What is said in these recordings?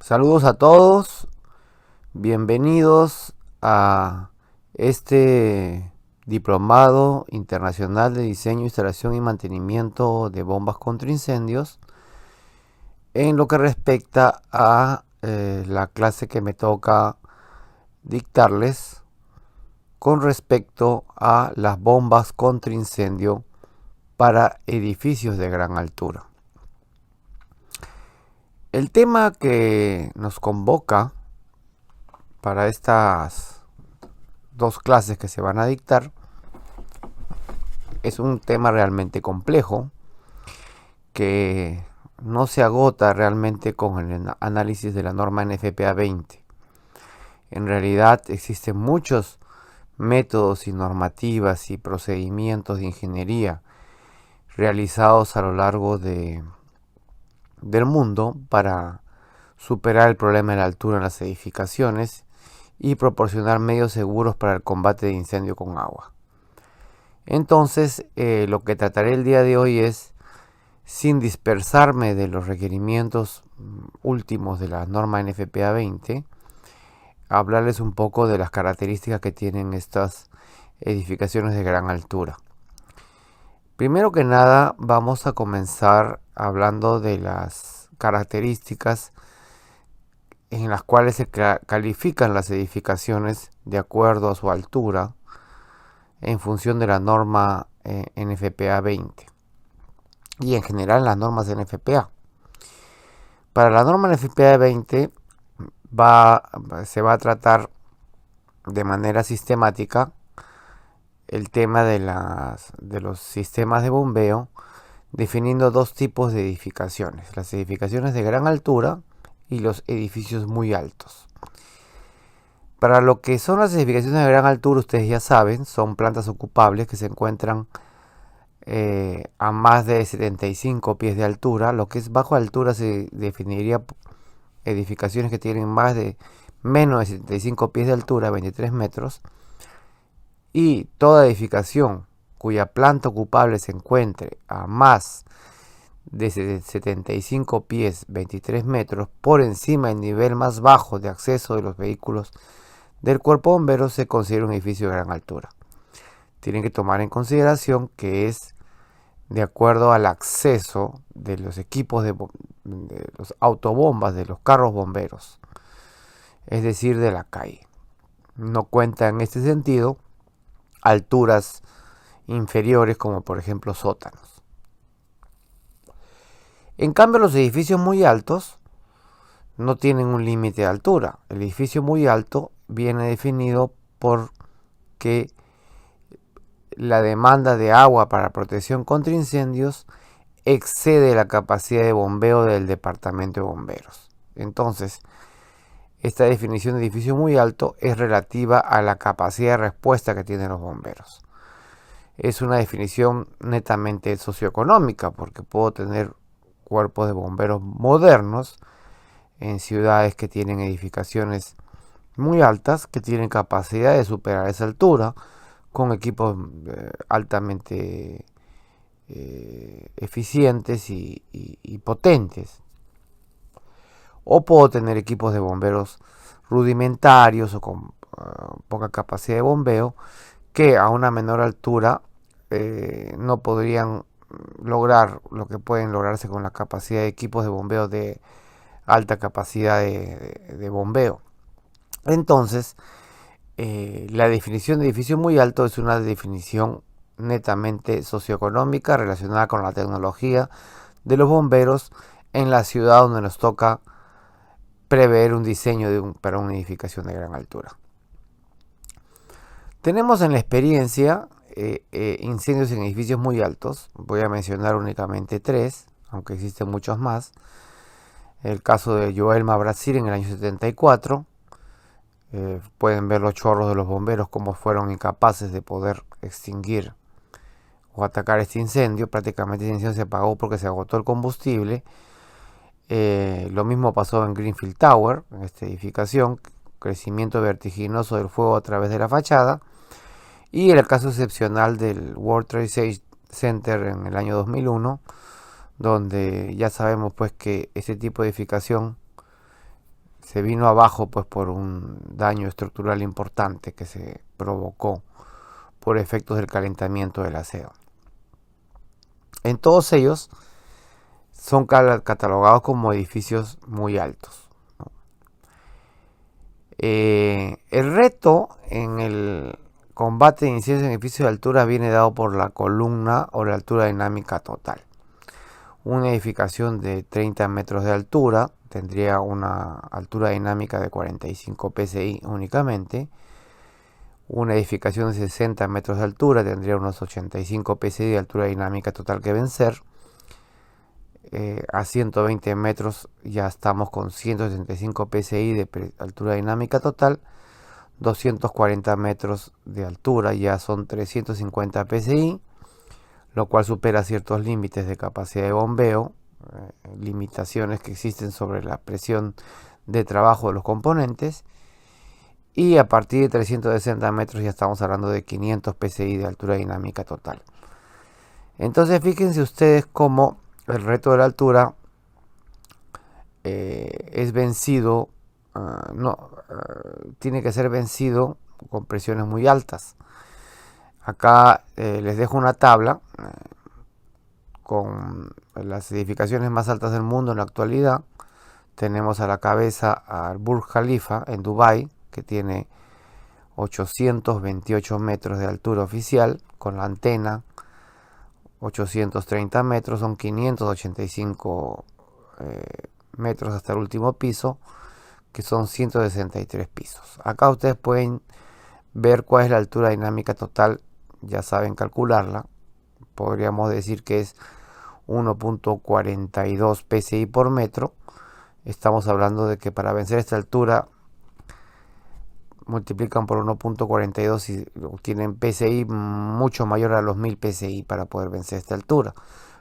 Saludos a todos, bienvenidos a este diplomado internacional de diseño, instalación y mantenimiento de bombas contra incendios en lo que respecta a la clase que me toca dictarles con respecto a las bombas contra incendio para edificios de gran altura. El tema que nos convoca para estas dos clases que se van a dictar es un tema realmente complejo que no se agota realmente con el análisis de la norma NFPA 20. En realidad existen muchos métodos y normativas y procedimientos de ingeniería realizados a lo largo del mundo para superar el problema de la altura en las edificaciones y proporcionar medios seguros para el combate de incendio con agua. Entonces, lo que trataré el día de hoy es, sin dispersarme de los requerimientos últimos de la norma NFPA 20, hablarles un poco de las características que tienen estas edificaciones de gran altura. Primero que nada, vamos a comenzar hablando de las características en las cuales se califican las edificaciones de acuerdo a su altura en función de la norma NFPA 20 y en general las normas NFPA. Para la norma NFPA 20 se va a tratar de manera sistemática el tema de los sistemas de bombeo, definiendo dos tipos de edificaciones: las edificaciones de gran altura y los edificios muy altos. Para lo que son las edificaciones de gran altura, ustedes ya saben, son plantas ocupables que se encuentran a más de 75 pies de altura. Lo que es bajo altura se definiría edificaciones que tienen menos de 75 pies de altura, 23 metros, y toda edificación cuya planta ocupable se encuentre a más de 75 pies, 23 metros, por encima del nivel más bajo de acceso de los vehículos del cuerpo bombero, se considera un edificio de gran altura. Tienen que tomar en consideración que es de acuerdo al acceso de los equipos de los autobombas, de los carros bomberos, es decir, de la calle. No cuenta en este sentido alturas inferiores como por ejemplo sótanos. En cambio, los edificios muy altos no tienen un límite de altura. El edificio muy alto viene definido por que la demanda de agua para protección contra incendios excede la capacidad de bombeo del departamento de bomberos. Entonces, esta definición de edificio muy alto es relativa a la capacidad de respuesta que tienen los bomberos. Es una definición netamente socioeconómica, porque puedo tener cuerpos de bomberos modernos en ciudades que tienen edificaciones muy altas, que tienen capacidad de superar esa altura con equipos altamente eficientes y potentes. O puedo tener equipos de bomberos rudimentarios o con poca capacidad de bombeo, que a una menor altura no podrían lograr lo que pueden lograrse con la capacidad de equipos de bombeo de alta capacidad de bombeo. Entonces, la definición de edificio muy alto es una definición netamente socioeconómica relacionada con la tecnología de los bomberos en la ciudad donde nos toca prever un diseño para una edificación de gran altura. Tenemos en la experiencia incendios en edificios muy altos. Voy a mencionar únicamente 3, aunque existen muchos más. El caso de Joelma, Brasil, en el año 74. Pueden ver los chorros de los bomberos cómo fueron incapaces de poder extinguir o atacar este incendio. Prácticamente este incendio se apagó porque se agotó el combustible. Lo mismo pasó en Greenfield Tower, en esta edificación, crecimiento vertiginoso del fuego a través de la fachada. Y el caso excepcional del World Trade Center en el año 2001, donde ya sabemos pues que este tipo de edificación se vino abajo pues por un daño estructural importante que se provocó por efectos del calentamiento del acero. En todos ellos son catalogados como edificios muy altos. El reto en el combate de incendios en edificios de altura viene dado por la columna o la altura dinámica total. Una edificación de 30 metros de altura tendría una altura dinámica de 45 psi únicamente. Una edificación de 60 metros de altura tendría unos 85 psi de altura dinámica total que vencer. A 120 metros ya estamos con 175 psi de altura dinámica total. 240 metros de altura ya son 350 psi, lo cual supera ciertos límites de capacidad de bombeo, limitaciones que existen sobre la presión de trabajo de los componentes. Y a partir de 360 metros ya estamos hablando de 500 psi de altura dinámica total. Entonces fíjense ustedes cómo el reto de la altura es vencido, tiene que ser vencido con presiones muy altas. Acá les dejo una tabla con las edificaciones más altas del mundo en la actualidad. Tenemos a la cabeza al Burj Khalifa en Dubái, que tiene 828 metros de altura oficial, con la antena 830 metros, son 585 metros hasta el último piso, que son 163 pisos. Acá ustedes pueden ver cuál es la altura dinámica total, ya saben calcularla. Podríamos decir que es 1.42 psi por metro. Estamos hablando de que para vencer esta altura multiplican por 1.42 y obtienen PSI mucho mayor a los 1000 PSI para poder vencer esta altura,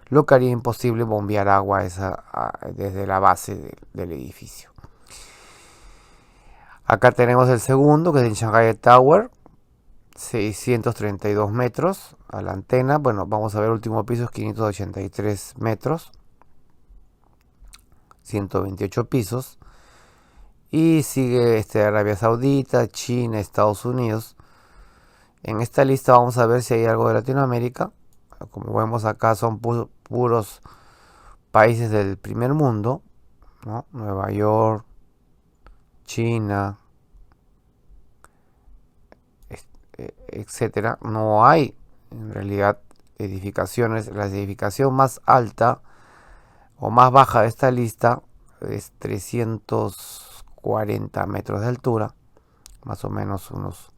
lo que haría imposible bombear agua desde la base del edificio. Acá tenemos el segundo, que es el Shanghai Tower, 632 metros a la antena. Bueno, vamos a ver el último piso, es 583 metros, 128 pisos. Y sigue Arabia Saudita, China, Estados Unidos. En esta lista vamos a ver si hay algo de Latinoamérica. Como vemos acá son puros países del primer mundo, ¿no? Nueva York, China, etcétera. No hay en realidad edificaciones. La edificación más alta o más baja de esta lista es 340 metros de altura, más o menos unos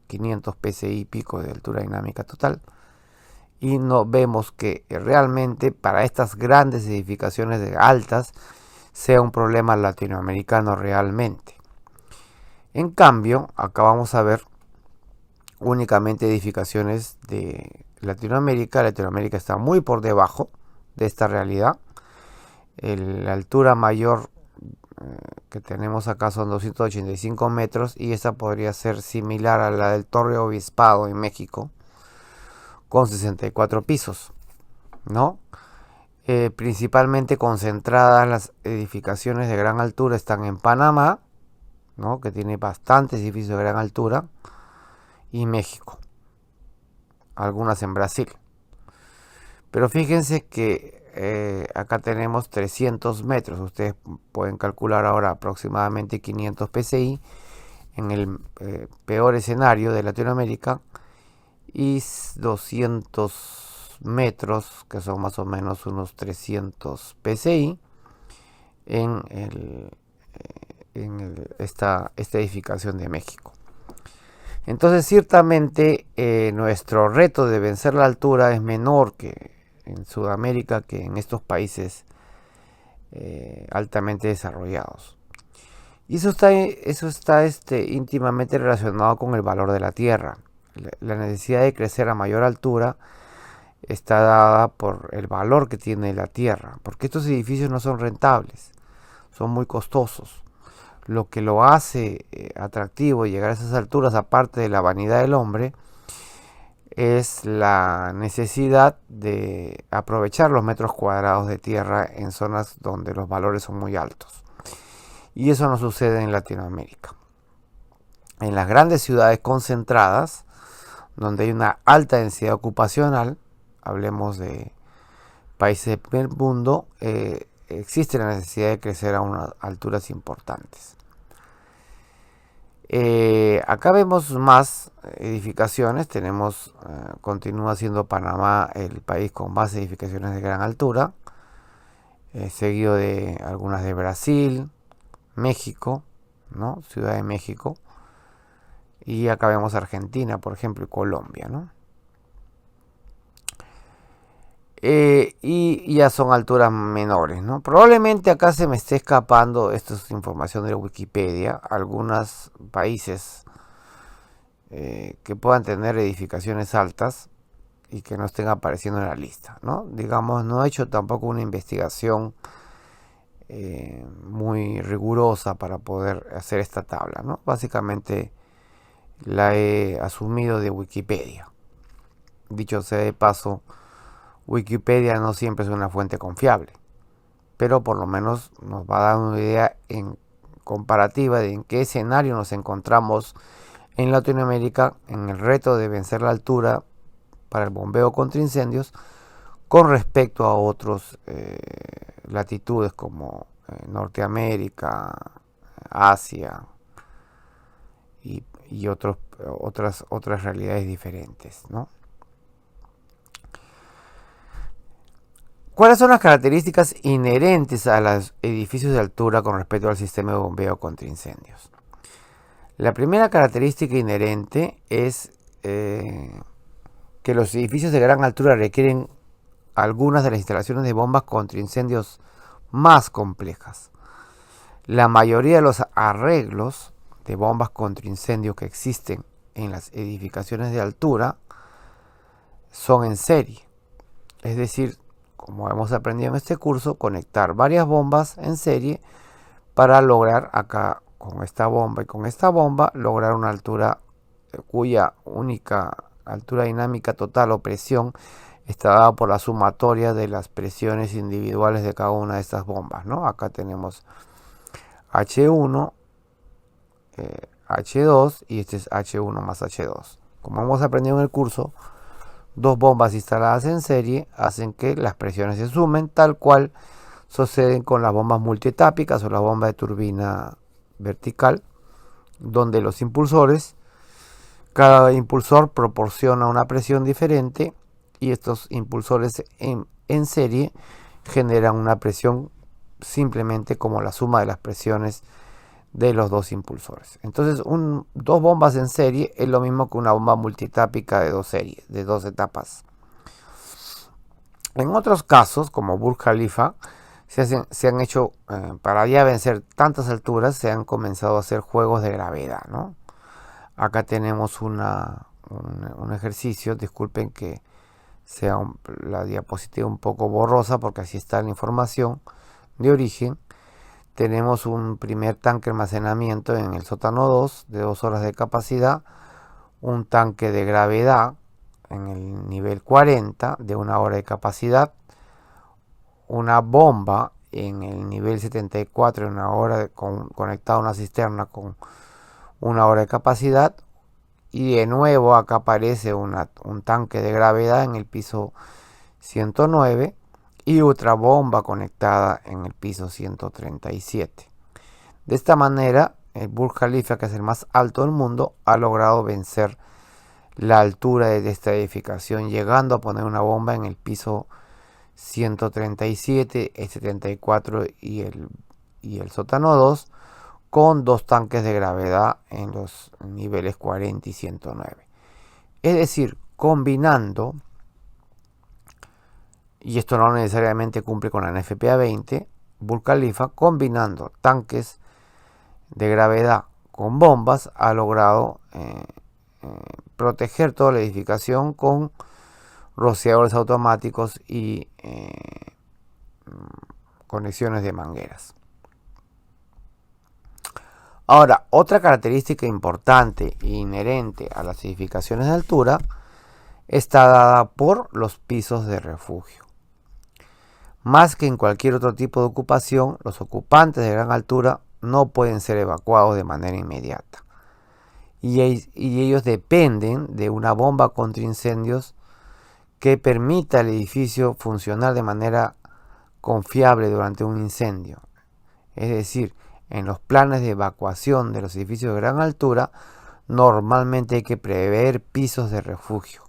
500 psi y pico de altura dinámica total. Y no vemos que realmente para estas grandes edificaciones altas sea un problema latinoamericano realmente. En cambio, acá vamos a ver únicamente edificaciones de Latinoamérica. Latinoamérica está muy por debajo de esta realidad. La altura mayor que tenemos acá son 285 metros y esta podría ser similar a la del Torre Obispado en México, con 64 pisos, ¿no? Principalmente concentradas las edificaciones de gran altura están en Panamá, ¿no? Que tiene bastantes edificios de gran altura, y México, algunas en Brasil. Pero fíjense que acá tenemos 300 metros, ustedes pueden calcular ahora aproximadamente 500 psi en el peor escenario de Latinoamérica, y 200 metros, que son más o menos unos 300 psi en esta edificación de México. Entonces ciertamente nuestro reto de vencer la altura es menor que en Sudamérica, que en estos países altamente desarrollados. Y eso está íntimamente relacionado con el valor de la tierra. La necesidad de crecer a mayor altura está dada por el valor que tiene la tierra, porque estos edificios no son rentables, son muy costosos. Lo que lo hace atractivo llegar a esas alturas, aparte de la vanidad del hombre, es la necesidad de aprovechar los metros cuadrados de tierra en zonas donde los valores son muy altos. y eso no sucede en Latinoamérica. En las grandes ciudades concentradas, donde hay una alta densidad ocupacional, hablemos de países del primer mundo, existe la necesidad de crecer a unas alturas importantes. Acá vemos más edificaciones. Continúa siendo Panamá el país con más edificaciones de gran altura, seguido de algunas de Brasil, México, ¿no? Ciudad de México, y acá vemos Argentina, por ejemplo, y Colombia, ¿no? Y ya son alturas menores, ¿no? Probablemente acá se me esté escapando, esto es información de la Wikipedia, algunos países que puedan tener edificaciones altas y que no estén apareciendo en la lista, ¿no? Digamos, no he hecho tampoco una investigación muy rigurosa para poder hacer esta tabla, ¿no? Básicamente la he asumido de Wikipedia. Dicho sea de paso, Wikipedia no siempre es una fuente confiable, pero por lo menos nos va a dar una idea en comparativa de en qué escenario nos encontramos en Latinoamérica en el reto de vencer la altura para el bombeo contra incendios con respecto a otras latitudes como Norteamérica, Asia y otras realidades diferentes, ¿no? ¿Cuáles son las características inherentes a los edificios de altura con respecto al sistema de bombeo contra incendios? La primera característica inherente es que los edificios de gran altura requieren algunas de las instalaciones de bombas contra incendios más complejas. La mayoría de los arreglos de bombas contra incendios que existen en las edificaciones de altura son en serie, es decir, como hemos aprendido en este curso, conectar varias bombas en serie para lograr acá con esta bomba y con esta bomba lograr una altura cuya única altura dinámica total o presión está dada por la sumatoria de las presiones individuales de cada una de estas bombas, ¿no? Acá tenemos H1, H2 y este es H1 más H2. Como hemos aprendido en el curso, dos bombas instaladas en serie hacen que las presiones se sumen, tal cual suceden con las bombas multietápicas o la bomba de turbina vertical, donde los impulsores, cada impulsor proporciona una presión diferente y estos impulsores en serie generan una presión simplemente como la suma de las presiones de los dos impulsores. Entonces, dos bombas en serie es lo mismo que una bomba multitápica de dos etapas. En otros casos, como Burj Khalifa, se han hecho, para ya vencer tantas alturas, se han comenzado a hacer juegos de gravedad, ¿no? Acá tenemos un ejercicio, disculpen que sea la diapositiva un poco borrosa porque así está la información de origen. Tenemos un primer tanque de almacenamiento en el sótano 2 de 2 horas de capacidad, un tanque de gravedad en el nivel 40 de 1 hora de capacidad, una bomba en el nivel 74 de 1 hora conectada a una cisterna con 1 hora de capacidad, y de nuevo acá aparece un tanque de gravedad en el piso 109 y otra bomba conectada en el piso 137. De esta manera, el Burj Khalifa, que es el más alto del mundo, ha logrado vencer la altura de esta edificación, llegando a poner una bomba en el piso 137, el 74 y el sótano 2, con dos tanques de gravedad en los niveles 40 y 109. Es decir, combinando, y esto no necesariamente cumple con la NFPA 20, Burj Khalifa, combinando tanques de gravedad con bombas, ha logrado proteger toda la edificación con rociadores automáticos y conexiones de mangueras. Ahora, otra característica importante e inherente a las edificaciones de altura está dada por los pisos de refugio. Más que en cualquier otro tipo de ocupación, los ocupantes de gran altura no pueden ser evacuados de manera inmediata. Y ellos dependen de una bomba contra incendios que permita al edificio funcionar de manera confiable durante un incendio. Es decir, en los planes de evacuación de los edificios de gran altura, normalmente hay que prever pisos de refugio,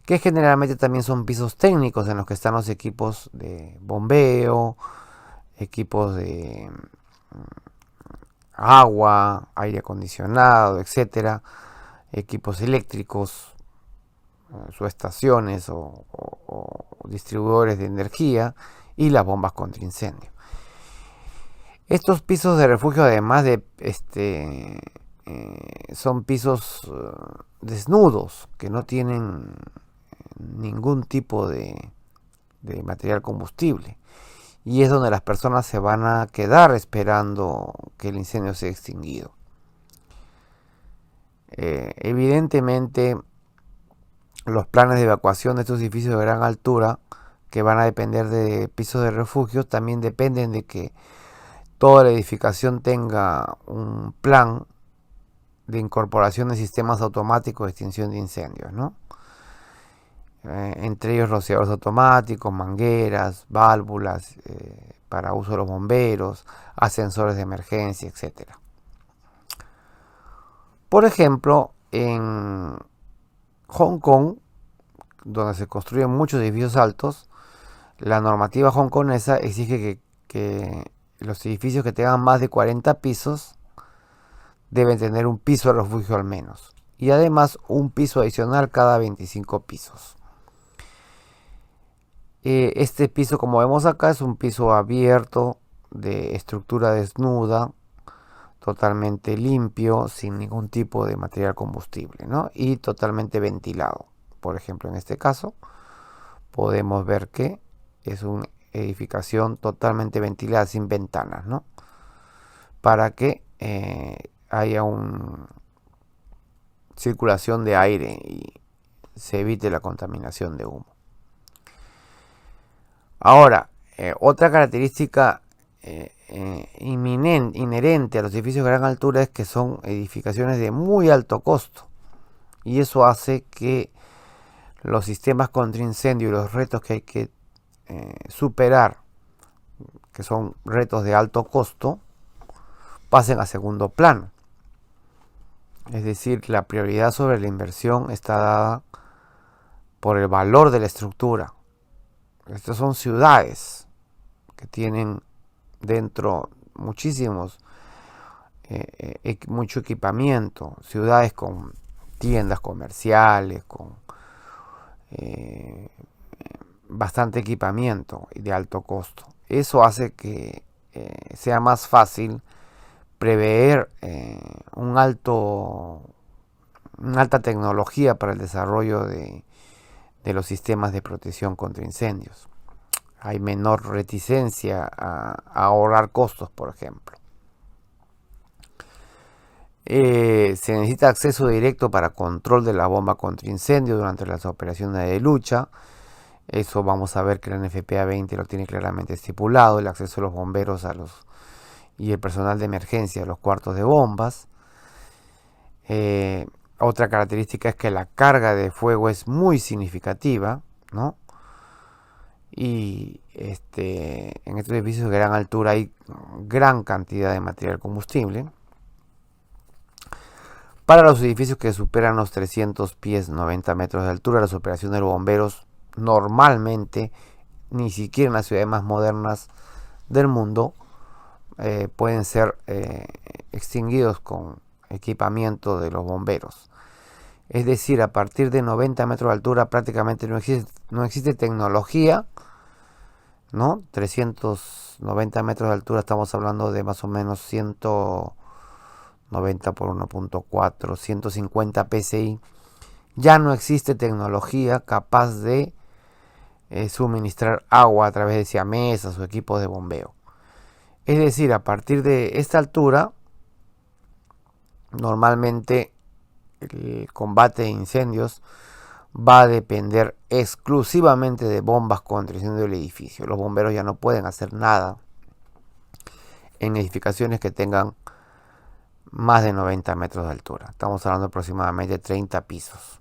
que generalmente también son pisos técnicos en los que están los equipos de bombeo, equipos de agua, aire acondicionado, etcétera, equipos eléctricos, subestaciones o distribuidores de energía y las bombas contra incendio. Estos pisos de refugio, además de son pisos desnudos que no tienen ningún tipo de material combustible, y es donde las personas se van a quedar esperando que el incendio sea extinguido. Evidentemente, los planes de evacuación de estos edificios de gran altura, que van a depender de pisos de refugio, también dependen de que toda la edificación tenga un plan de incorporación de sistemas automáticos de extinción de incendios, ¿no? Entre ellos rociadores automáticos, mangueras, válvulas para uso de los bomberos, ascensores de emergencia, etc. Por ejemplo, en Hong Kong, donde se construyen muchos edificios altos, la normativa hongkonesa exige que los edificios que tengan más de 40 pisos deben tener un piso de refugio al menos, y además un piso adicional cada 25 pisos. Este piso, como vemos acá, es un piso abierto de estructura desnuda, totalmente limpio, sin ningún tipo de material combustible, ¿no? Y totalmente ventilado. Por ejemplo, en este caso podemos ver que es una edificación totalmente ventilada, sin ventanas, ¿no? Para que haya una circulación de aire y se evite la contaminación de humo. Ahora, otra característica inherente a los edificios de gran altura es que son edificaciones de muy alto costo, y eso hace que los sistemas contra incendio y los retos que hay que superar, que son retos de alto costo, pasen a segundo plano. Es decir, la prioridad sobre la inversión está dada por el valor de la estructura. Estas son ciudades que tienen dentro mucho equipamiento, ciudades con tiendas comerciales, con bastante equipamiento y de alto costo. Eso hace que sea más fácil prever una alta tecnología para el desarrollo de los sistemas de protección contra incendios. Hay menor reticencia a ahorrar costos, por ejemplo. Se necesita acceso directo para control de la bomba contra incendio durante las operaciones de lucha. Eso vamos a ver que la NFPA 20 lo tiene claramente estipulado, el acceso de los bomberos y el personal de emergencia a los cuartos de bombas. Otra característica es que la carga de fuego es muy significativa, ¿no? Y en estos edificios de gran altura hay gran cantidad de material combustible. Para los edificios que superan los 300 pies, 90 metros de altura, las operaciones de los bomberos normalmente, ni siquiera en las ciudades más modernas del mundo, pueden ser extinguidos con equipamiento de los bomberos. Es decir, a partir de 90 metros de altura prácticamente no existe tecnología, ¿no? 390 metros de altura, estamos hablando de más o menos 190 por 1.4, 150 psi. Ya no existe tecnología capaz de suministrar agua a través de siamesas o equipos de bombeo. Es decir, a partir de esta altura, normalmente el combate de incendios va a depender exclusivamente de bombas contra incendio del edificio. Los bomberos ya no pueden hacer nada en edificaciones que tengan más de 90 metros de altura. Estamos hablando de aproximadamente 30 pisos.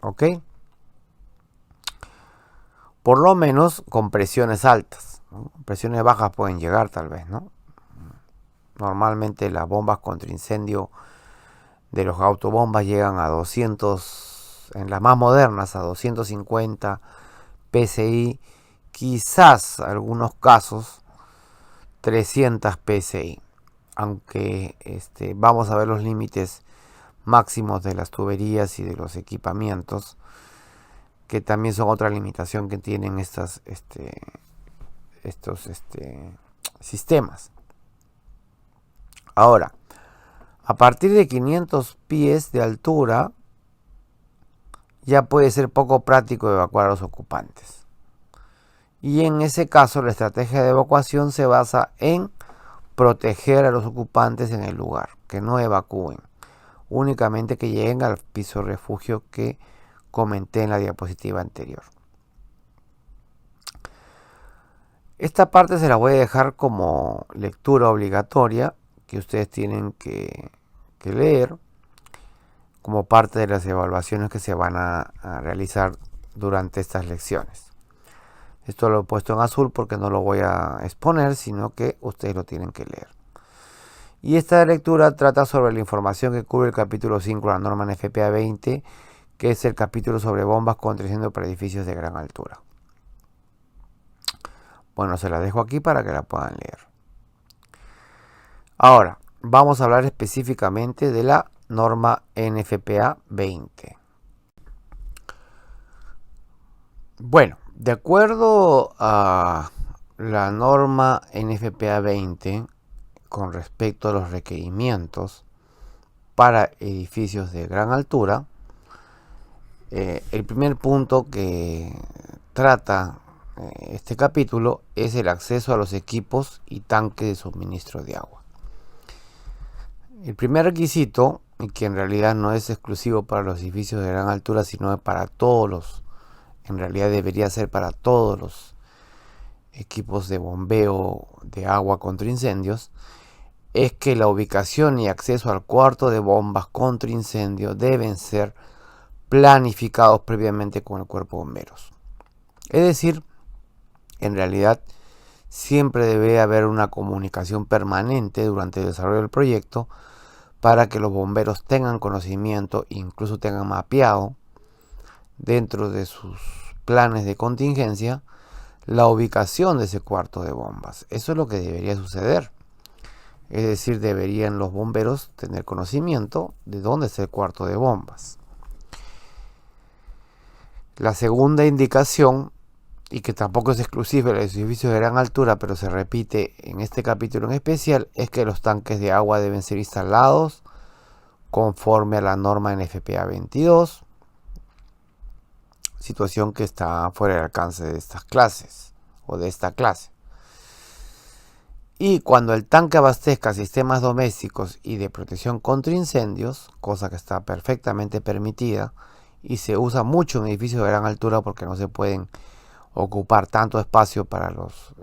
¿Ok? Por lo menos con presiones altas, ¿no? Presiones bajas pueden llegar tal vez, ¿no? Normalmente las bombas contra incendio de los autobombas llegan a 200, en las más modernas, a 250 PSI, quizás algunos casos 300 PSI, aunque vamos a ver los límites máximos de las tuberías y de los equipamientos, que también son otra limitación que tienen estos sistemas. Ahora, a partir de 500 pies de altura, ya puede ser poco práctico evacuar a los ocupantes. Y en ese caso, la estrategia de evacuación se basa en proteger a los ocupantes en el lugar, que no evacúen, únicamente que lleguen al piso refugio que comenté en la diapositiva anterior. Esta parte se la voy a dejar como lectura obligatoria que ustedes tienen que leer como parte de las evaluaciones que se van a realizar durante estas lecciones. Esto lo he puesto en azul porque no lo voy a exponer, sino que ustedes lo tienen que leer. Y esta lectura trata sobre la información que cubre el capítulo 5 de la norma NFPA 20, que es el capítulo sobre bombas contra incendio para edificios de gran altura. Bueno, se la dejo aquí para que la puedan leer. Ahora, vamos a hablar específicamente de la norma NFPA 20. Bueno, de acuerdo a la norma NFPA 20, con respecto a los requerimientos para edificios de gran altura, el primer punto que trata este capítulo es el acceso a los equipos y tanques de suministro de agua. El primer requisito, y que en realidad no es exclusivo para los edificios de gran altura, sino para todos los, en realidad debería ser para todos los equipos de bombeo de agua contra incendios, es que la ubicación y acceso al cuarto de bombas contra incendio deben ser planificados previamente con el cuerpo de bomberos. Es decir, en realidad siempre debe haber una comunicación permanente durante el desarrollo del proyecto para que los bomberos tengan conocimiento e incluso tengan mapeado dentro de sus planes de contingencia la ubicación de ese cuarto de bombas. Eso es lo que debería suceder. Es decir, deberían los bomberos tener conocimiento de dónde está el cuarto de bombas. La segunda indicación, y que tampoco es exclusiva de los edificios de gran altura, pero se repite en este capítulo en especial, es que los tanques de agua deben ser instalados conforme a la norma NFPA 22, situación que está fuera del alcance de estas clases o de esta clase. Y cuando el tanque abastezca sistemas domésticos y de protección contra incendios, cosa que está perfectamente permitida y se usa mucho en edificios de gran altura porque no se pueden ocupar tanto espacio para los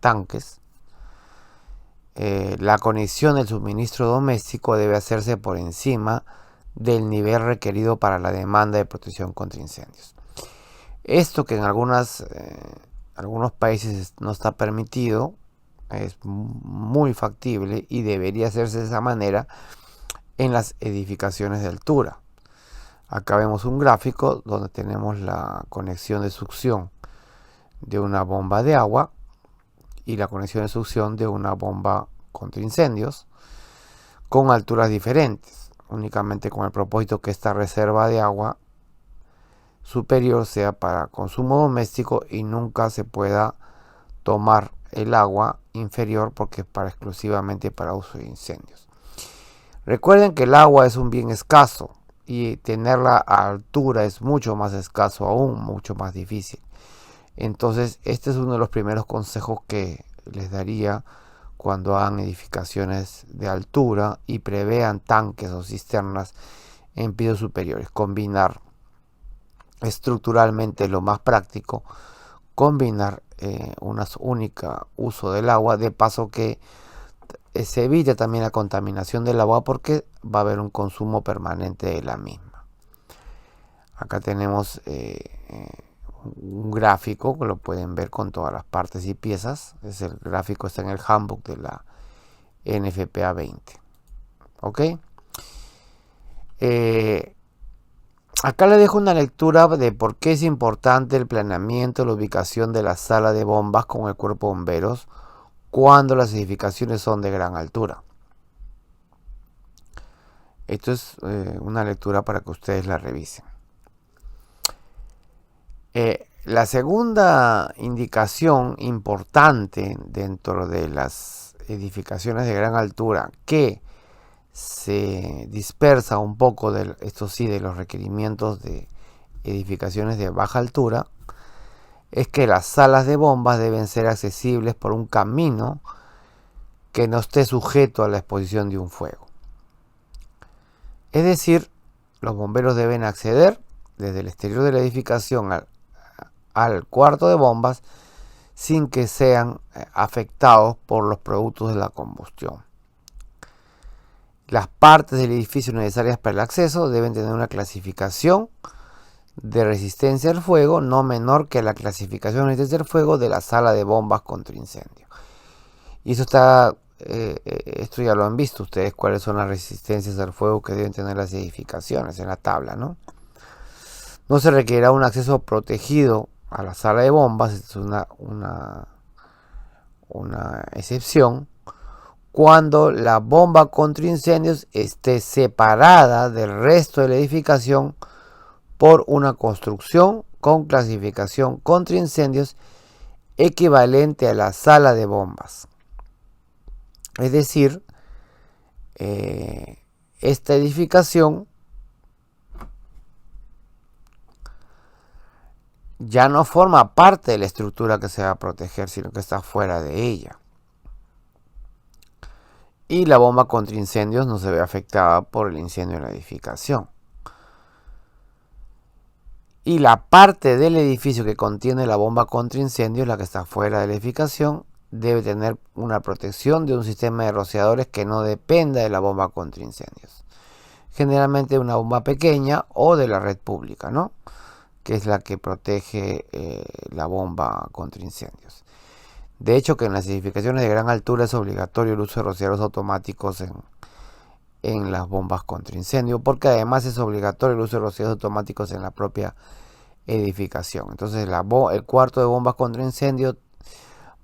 tanques, la conexión del suministro doméstico debe hacerse por encima del nivel requerido para la demanda de protección contra incendios. Esto que en algunos países no está permitido, es muy factible y debería hacerse de esa manera en las edificaciones de altura. Acá vemos un gráfico donde tenemos la conexión de succión de una bomba de agua y la conexión de succión de una bomba contra incendios con alturas diferentes, únicamente con el propósito que esta reserva de agua superior sea para consumo doméstico y nunca se pueda tomar el agua inferior porque es exclusivamente para uso de incendios. Recuerden que el agua es un bien escaso y tenerla a altura es mucho más escaso aún, mucho más difícil. Entonces este es uno de los primeros consejos que les daría cuando hagan edificaciones de altura y prevean tanques o cisternas en pisos superiores. Combinar estructuralmente lo más práctico, combinar un único uso del agua, de paso que se evita también la contaminación del agua porque va a haber un consumo permanente de la misma. Acá tenemos un gráfico que lo pueden ver con todas las partes y piezas. El gráfico está en el handbook de la NFPA 20. ¿Ok? Acá le dejo una lectura de por qué es importante el planeamiento, la ubicación de la sala de bombas con el cuerpo de bomberos cuando las edificaciones son de gran altura. Esto es una lectura para que ustedes la revisen. La segunda indicación importante dentro de las edificaciones de gran altura que se dispersa un poco de, esto sí, de los requerimientos de edificaciones de baja altura, es que las salas de bombas deben ser accesibles por un camino que no esté sujeto a la exposición de un fuego. Es decir, los bomberos deben acceder desde el exterior de la edificación al cuarto de bombas sin que sean afectados por los productos de la combustión. Las partes del edificio necesarias para el acceso deben tener una clasificación de resistencia al fuego no menor que la clasificación de resistencia al fuego de la sala de bombas contra incendio. Y eso está, esto ya lo han visto ustedes, cuáles son las resistencias al fuego que deben tener las edificaciones en la tabla, ¿no? No se requerirá un acceso protegido a la sala de bombas, es una excepción, cuando la bomba contra incendios esté separada del resto de la edificación por una construcción con clasificación contra incendios equivalente a la sala de bombas. Es decir, esta edificación ya no forma parte de la estructura que se va a proteger, sino que está fuera de ella. Y la bomba contra incendios no se ve afectada por el incendio en la edificación. Y la parte del edificio que contiene la bomba contra incendios, la que está fuera de la edificación, debe tener una protección de un sistema de rociadores que no dependa de la bomba contra incendios. Generalmente una bomba pequeña o de la red pública, ¿no? Que es la que protege la bomba contra incendios. De hecho, que en las edificaciones de gran altura es obligatorio el uso de rociadores automáticos en las bombas contra incendio, porque además es obligatorio el uso de rociadores automáticos en la propia edificación. Entonces el cuarto de bombas contra incendio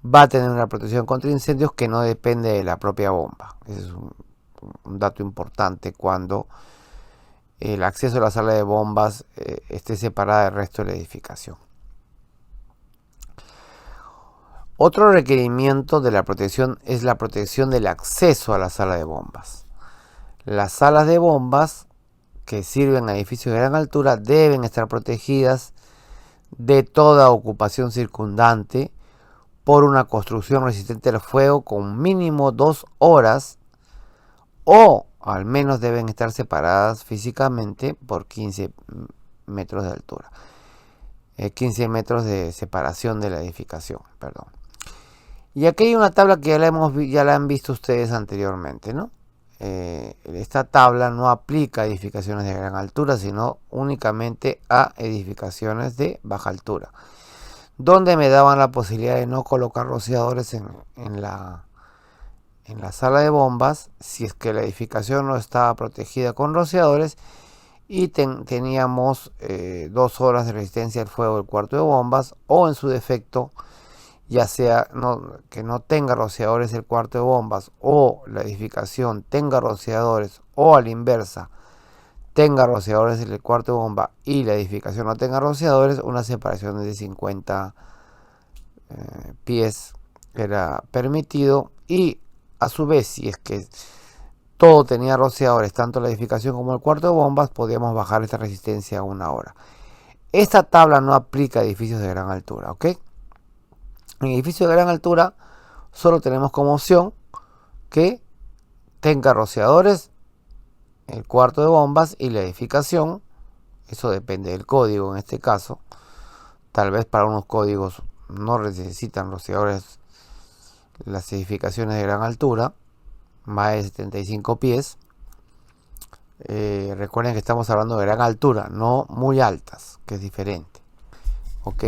va a tener una protección contra incendios que no depende de la propia bomba. Ese es un dato importante cuando el acceso a la sala de bombas esté separada del resto de la edificación. Otro requerimiento de la protección es la protección del acceso a la sala de bombas. Las salas de bombas que sirven a edificios de gran altura deben estar protegidas de toda ocupación circundante por una construcción resistente al fuego con mínimo 2 horas o al menos deben estar separadas físicamente por 15 metros de altura. 15 metros de separación de la edificación, perdón. Y aquí hay una tabla que ya la han visto ustedes anteriormente, ¿no? Esta tabla no aplica a edificaciones de gran altura, sino únicamente a edificaciones de baja altura, donde me daban la posibilidad de no colocar rociadores en la sala de bombas si es que la edificación no estaba protegida con rociadores y teníamos 2 horas de resistencia al fuego del cuarto de bombas, o en su defecto, ya sea que no tenga rociadores el cuarto de bombas o la edificación tenga rociadores, o a la inversa tenga rociadores en el cuarto de bomba y la edificación no tenga rociadores, una separación de 50 pies era permitido. Y a su vez, si es que todo tenía rociadores, tanto la edificación como el cuarto de bombas, podíamos bajar esta resistencia a 1 hora. Esta tabla no aplica a edificios de gran altura, ¿ok? En edificios de gran altura solo tenemos como opción que tenga rociadores el cuarto de bombas y la edificación. Eso depende del código en este caso. Tal vez para unos códigos no necesitan rociadores las edificaciones de gran altura. más de 75 pies. Recuerden que estamos hablando de gran altura, no muy altas, que es diferente. ¿Ok?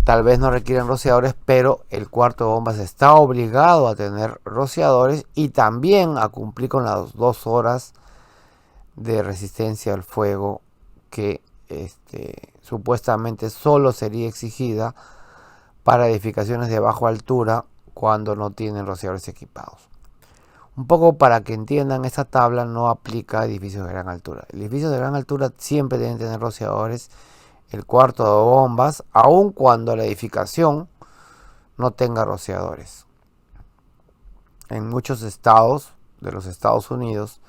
Tal vez no requieren rociadores, pero el cuarto de bombas está obligado a tener rociadores y también a cumplir con las 2 horas de resistencia al fuego que supuestamente solo sería exigida para edificaciones de baja altura cuando no tienen rociadores equipados. Un poco para que entiendan, esta tabla no aplica a edificios de gran altura. Edificios de gran altura siempre deben tener rociadores, el cuarto de bombas, aun cuando la edificación no tenga rociadores. En muchos estados de los Estados Unidos,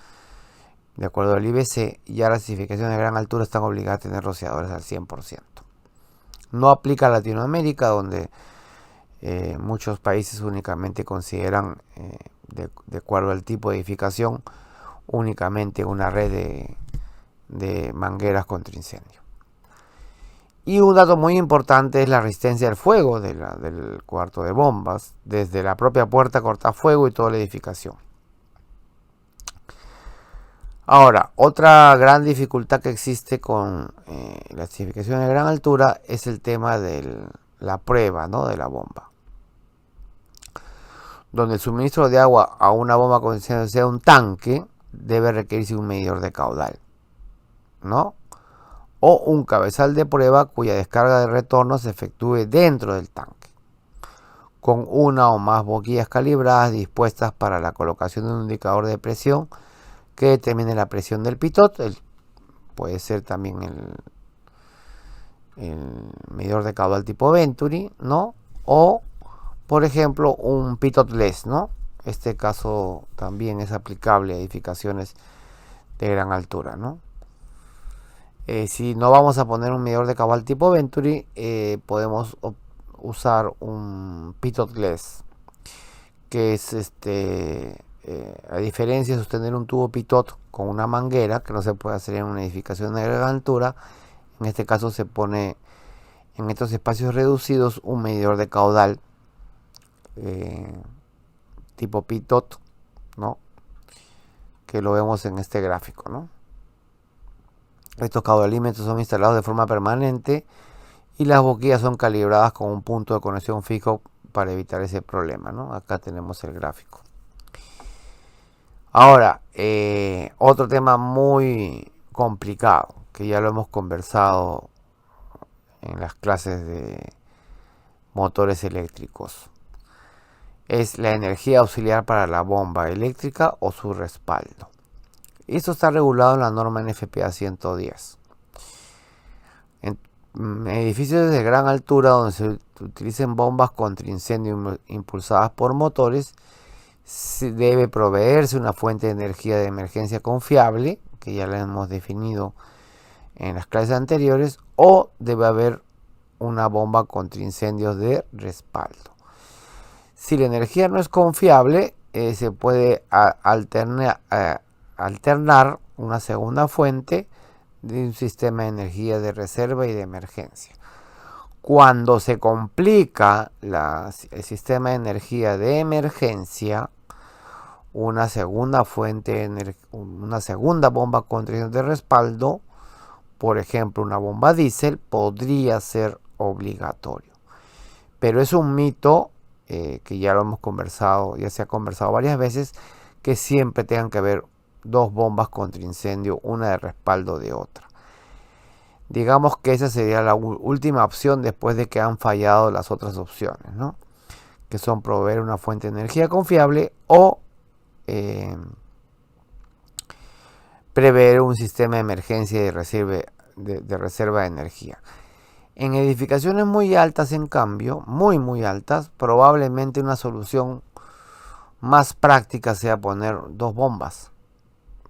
de acuerdo al IBC, ya las edificaciones de gran altura están obligadas a tener rociadores al 100%. No aplica a Latinoamérica, donde muchos países únicamente consideran, de acuerdo al tipo de edificación, únicamente una red de mangueras contra incendio. Y un dato muy importante es la resistencia al fuego del cuarto de bombas, desde la propia puerta cortafuego y toda la edificación. Ahora, otra gran dificultad que existe con las edificaciones de gran altura es el tema de la prueba, ¿no?, de la bomba. Donde el suministro de agua a una bomba con incendio sea un tanque, debe requerirse un medidor de caudal, ¿no? O un cabezal de prueba cuya descarga de retorno se efectúe dentro del tanque, con una o más boquillas calibradas dispuestas para la colocación de un indicador de presión que determine la presión del pitot. Puede ser también el medidor de caudal tipo Venturi, ¿no? O, por ejemplo, un pitot-less, ¿no? Este caso también es aplicable a edificaciones de gran altura, ¿no? Si no vamos a poner un medidor de caudal tipo Venturi, podemos usar un pitot-less, que es a diferencia de sostener un tubo pitot con una manguera, que no se puede hacer en una edificación de gran altura. En este caso se pone en estos espacios reducidos un medidor de caudal tipo pitot, ¿no?, que lo vemos en este gráfico, ¿no? Estos caudalímetros son instalados de forma permanente y las boquillas son calibradas con un punto de conexión fijo para evitar ese problema, ¿no? Acá tenemos el gráfico. Ahora, otro tema muy complicado, que ya lo hemos conversado en las clases de motores eléctricos, es la energía auxiliar para la bomba eléctrica o su respaldo. Esto está regulado en la norma NFPA 110. En edificios de gran altura donde se utilicen bombas contra incendio impulsadas por motores, debe proveerse una fuente de energía de emergencia confiable, que ya la hemos definido en las clases anteriores, o debe haber una bomba contra incendios de respaldo. Si la energía no es confiable, se puede alternar una segunda fuente de un sistema de energía de reserva y de emergencia. Cuando se complica el sistema de energía de emergencia, una segunda una segunda bomba contra incendios de respaldo, por ejemplo una bomba diésel, podría ser obligatorio. Pero es un mito que ya lo hemos conversado, ya se ha conversado varias veces, que siempre tengan que haber 2 bombas contra incendio, una de respaldo de otra. Digamos que esa sería la última opción después de que han fallado las otras opciones, ¿no?, que son proveer una fuente de energía confiable o prever un sistema de emergencia y de reserva de energía. En edificaciones muy altas, en cambio, muy altas, probablemente una solución más práctica sea poner 2 bombas,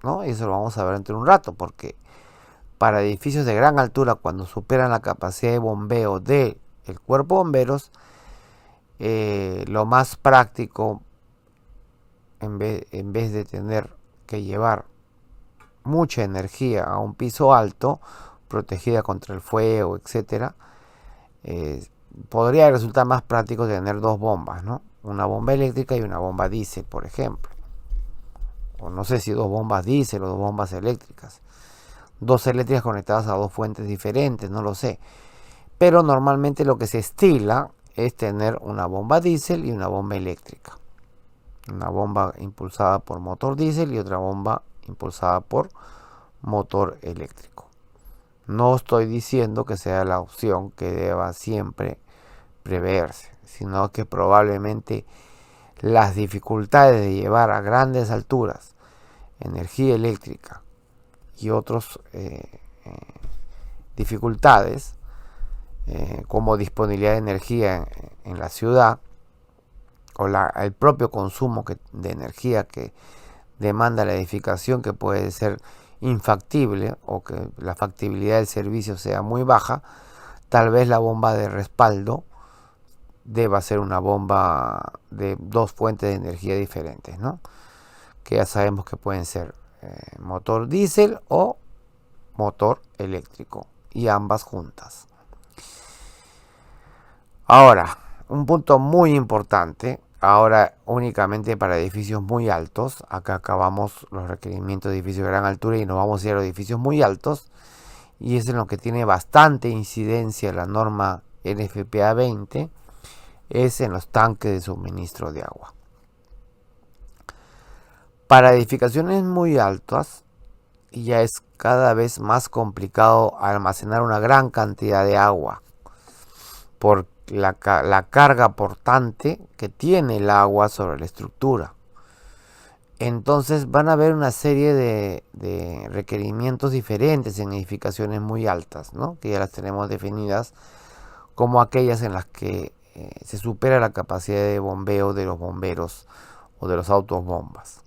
¿no? Y eso lo vamos a ver dentro de un rato, porque para edificios de gran altura, cuando superan la capacidad de bombeo del cuerpo de bomberos, lo más práctico, en vez de tener que llevar mucha energía a un piso alto, protegida contra el fuego, etcétera, podría resultar más práctico tener 2 bombas, ¿no? una bomba eléctrica y una bomba diésel, por ejemplo. O no sé si dos bombas diésel o dos bombas eléctricas. Dos eléctricas conectadas a dos fuentes diferentes, no lo sé. Pero normalmente lo que se estila es tener una bomba diésel y una bomba eléctrica. Una bomba impulsada por motor diésel y otra bomba impulsada por motor eléctrico. No estoy diciendo que sea la opción que deba siempre preverse, sino que probablemente las dificultades de llevar a grandes alturas energía eléctrica y otras dificultades como disponibilidad de energía en la ciudad o el propio consumo de energía que demanda la edificación, que puede ser infactible o que la factibilidad del servicio sea muy baja, tal vez la bomba de respaldo deba ser una bomba de dos fuentes de energía diferentes, ¿no? Que ya sabemos que pueden ser motor diésel o motor eléctrico, y ambas juntas. Ahora, un punto muy importante, ahora únicamente para edificios muy altos. Acá acabamos los requerimientos de edificios de gran altura y nos vamos a ir a los edificios muy altos, y es en lo que tiene bastante incidencia la norma NFPA 20, es en los tanques de suministro de agua. Para edificaciones muy altas ya es cada vez más complicado almacenar una gran cantidad de agua por la carga portante que tiene el agua sobre la estructura. Entonces van a haber una serie de requerimientos diferentes en edificaciones muy altas, ¿no? Que ya las tenemos definidas como aquellas en las que se supera la capacidad de bombeo de los bomberos o de los autos bombas.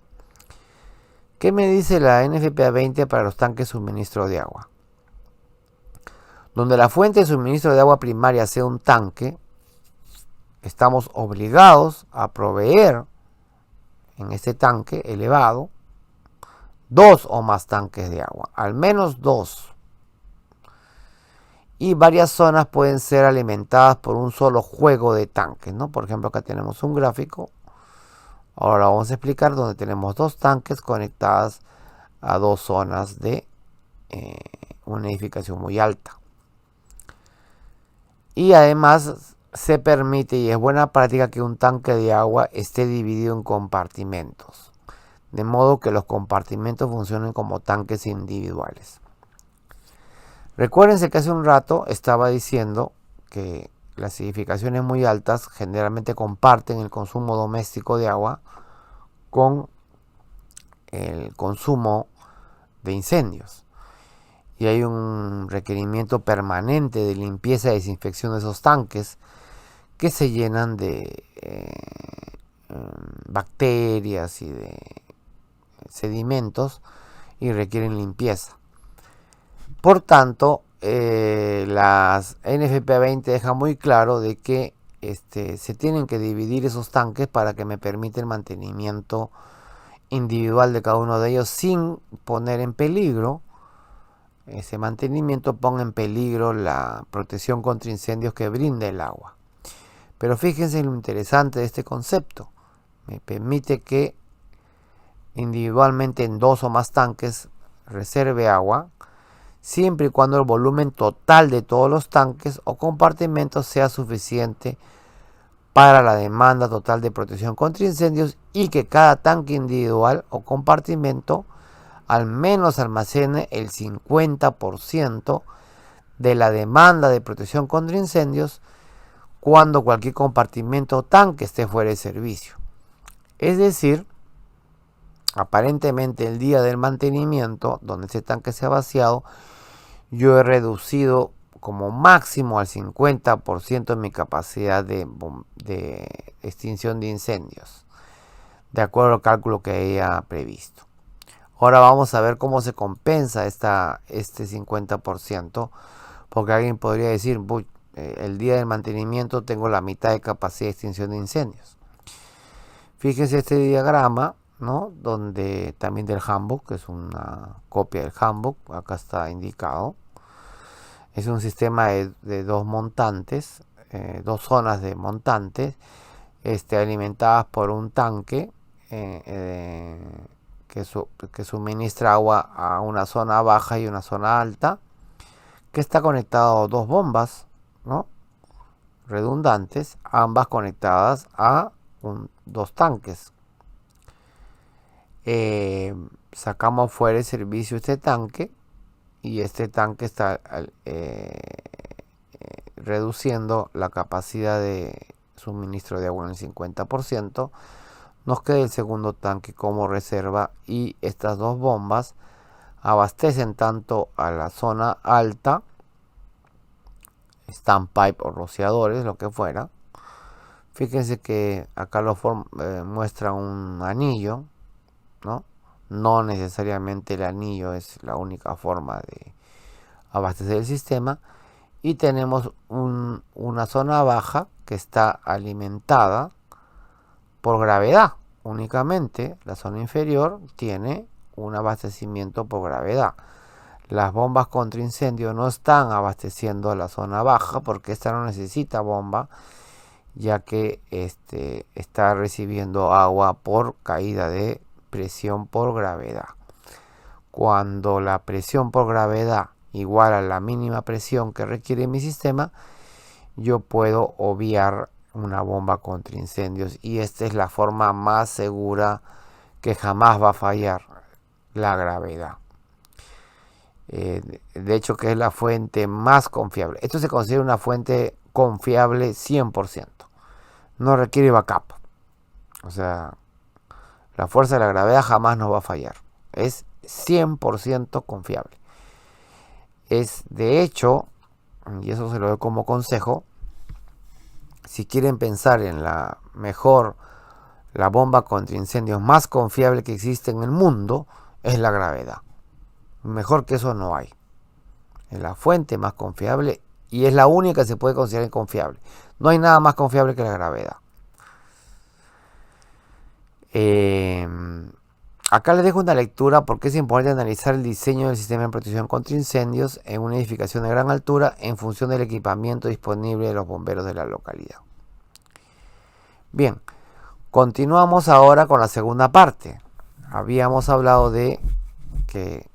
¿Qué me dice la NFPA 20 para los tanques de suministro de agua? Donde la fuente de suministro de agua primaria sea un tanque, estamos obligados a proveer en este tanque elevado 2 o más tanques de agua, al menos 2. Y varias zonas pueden ser alimentadas por un solo juego de tanques, ¿no? Por ejemplo, acá tenemos un gráfico. Ahora vamos a explicar donde tenemos 2 tanques conectadas a 2 zonas de una edificación muy alta. Y además se permite, y es buena práctica, que un tanque de agua esté dividido en compartimentos, de modo que los compartimentos funcionen como tanques individuales. Recuérdense que hace un rato estaba diciendo que las edificaciones muy altas generalmente comparten el consumo doméstico de agua con el consumo de incendios. Y hay un requerimiento permanente de limpieza y desinfección de esos tanques que se llenan de bacterias y de sedimentos y requieren limpieza. Por tanto, las NFPA 20 deja muy claro de que se tienen que dividir esos tanques para que me permita el mantenimiento individual de cada uno de ellos sin poner en peligro, ese mantenimiento ponga en peligro la protección contra incendios que brinda el agua. Pero fíjense en lo interesante de este concepto. Me permite que individualmente en 2 o más tanques reserve agua, siempre y cuando el volumen total de todos los tanques o compartimentos sea suficiente para la demanda total de protección contra incendios, y que cada tanque individual o compartimento al menos almacene el 50% de la demanda de protección contra incendios cuando cualquier compartimento o tanque esté fuera de servicio. Es decir, aparentemente el día del mantenimiento, donde ese tanque se ha vaciado, yo he reducido como máximo al 50% mi capacidad de extinción de incendios, de acuerdo al cálculo que haya previsto. Ahora vamos a ver cómo se compensa este 50%, porque alguien podría decir, el día del mantenimiento tengo la mitad de capacidad de extinción de incendios. Fíjense este diagrama, ¿no? Donde también del handbook, que es una copia del handbook, acá está indicado. Es un sistema de 2 montantes, 2 zonas de montantes, alimentadas por un tanque que suministra agua a una zona baja y una zona alta, que está conectado a dos bombas, ¿no?, redundantes, ambas conectadas a dos tanques. Sacamos fuera de servicio este tanque, y este tanque está reduciendo la capacidad de suministro de agua en el 50%. Nos queda el segundo tanque como reserva, y estas dos bombas abastecen tanto a la zona alta, standpipe o rociadores, lo que fuera. Fíjense que acá muestra un anillo, ¿no? No necesariamente el anillo es la única forma de abastecer el sistema. Y tenemos una zona baja que está alimentada por gravedad únicamente. La zona inferior tiene un abastecimiento por gravedad. Las bombas contra incendio no están abasteciendo la zona baja, porque esta no necesita bomba, ya que está recibiendo agua por caída de presión por gravedad. Cuando la presión por gravedad igual a la mínima presión que requiere mi sistema, yo puedo obviar una bomba contra incendios, y esta es la forma más segura que jamás va a fallar, la gravedad. De hecho, que es la fuente más confiable. Esto se considera una fuente confiable 100%. No requiere backup. O sea, la fuerza de la gravedad jamás nos va a fallar. Es 100% confiable. Es, de hecho, y eso se lo doy como consejo, si quieren pensar en la bomba contra incendios más confiable que existe en el mundo, es la gravedad. Mejor que eso no hay. Es la fuente más confiable, y es la única que se puede considerar confiable. No hay nada más confiable que la gravedad. Acá les dejo una lectura porque es importante analizar el diseño del sistema de protección contra incendios en una edificación de gran altura en función del equipamiento disponible de los bomberos de la localidad. Bien, continuamos ahora con la segunda parte. Habíamos hablado de que